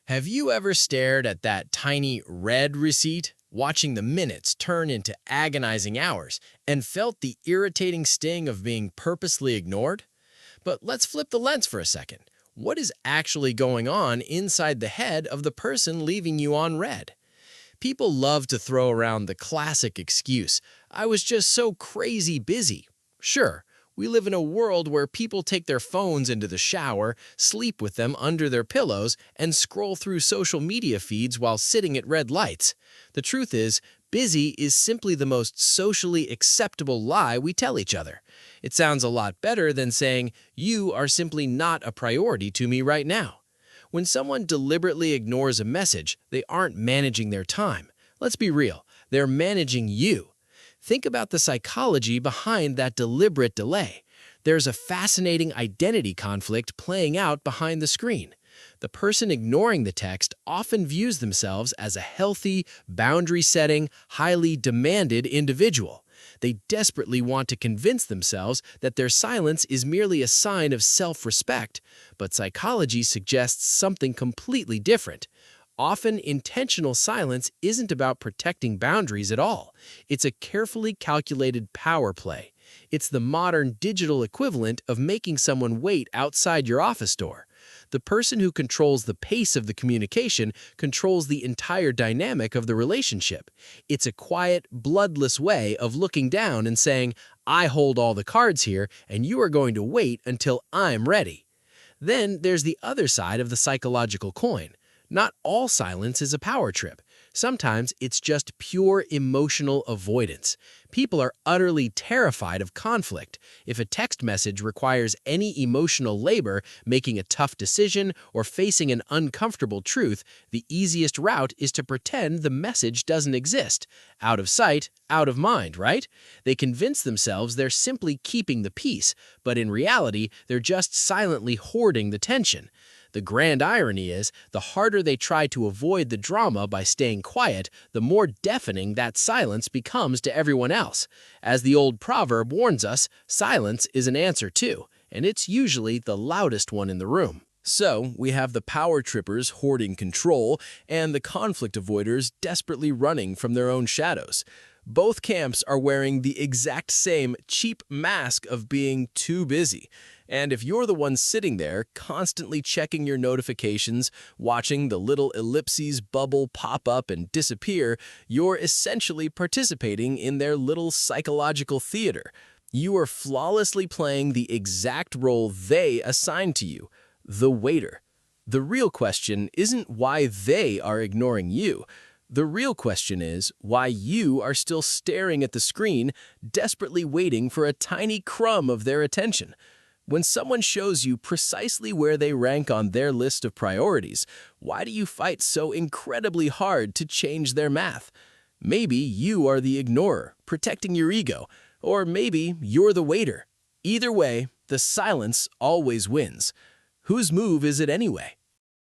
Have you ever stared at that tiny red receipt, watching the minutes turn into agonizing hours, and felt the irritating sting of being purposely ignored? But let's flip the lens for a second. What is actually going on inside the head of the person leaving you on red? People love to throw around the classic excuse, "I was just so crazy busy." Sure, we live in a world where people take their phones into the shower, sleep with them under their pillows, and scroll through social media feeds while sitting at red lights. The truth is, busy is simply the most socially acceptable lie we tell each other. It sounds a lot better than saying, "You are simply not a priority to me right now." When someone deliberately ignores a message, they aren't managing their time. Let's be real, they're managing you. Think about the psychology behind that deliberate delay. There's a fascinating identity conflict playing out behind the screen. The person ignoring the text often views themselves as a healthy, boundary-setting, highly demanded individual. They desperately want to convince themselves that their silence is merely a sign of self-respect, but psychology suggests something completely different. Often, intentional silence isn't about protecting boundaries at all. It's a carefully calculated power play. It's the modern digital equivalent of making someone wait outside your office door. The person who controls the pace of the communication controls the entire dynamic of the relationship. It's a quiet, bloodless way of looking down and saying, "I hold all the cards here, and you are going to wait until I'm ready." Then there's the other side of the psychological coin. Not all silence is a power trip. Sometimes it's just pure emotional avoidance. People are utterly terrified of conflict. If a text message requires any emotional labor, making a tough decision, or facing an uncomfortable truth, the easiest route is to pretend the message doesn't exist. Out of sight, out of mind, right? They convince themselves they're simply keeping the peace, but in reality, they're just silently hoarding the tension. The grand irony is, the harder they try to avoid the drama by staying quiet, the more deafening that silence becomes to everyone else. As the old proverb warns us, silence is an answer too, and it's usually the loudest one in the room. So, we have the power trippers hoarding control and the conflict avoiders desperately running from their own shadows. Both camps are wearing the exact same cheap mask of being too busy. And if you're the one sitting there, constantly checking your notifications, watching the little ellipses bubble pop up and disappear, you're essentially participating in their little psychological theater. You are flawlessly playing the exact role they assigned to you, the waiter. The real question isn't why they are ignoring you. The real question is why you are still staring at the screen, desperately waiting for a tiny crumb of their attention. When someone shows you precisely where they rank on their list of priorities, why do you fight so incredibly hard to change their math? Maybe you are the ignorer, protecting your ego, or maybe you're the waiter. Either way, the silence always wins. Whose move is it anyway?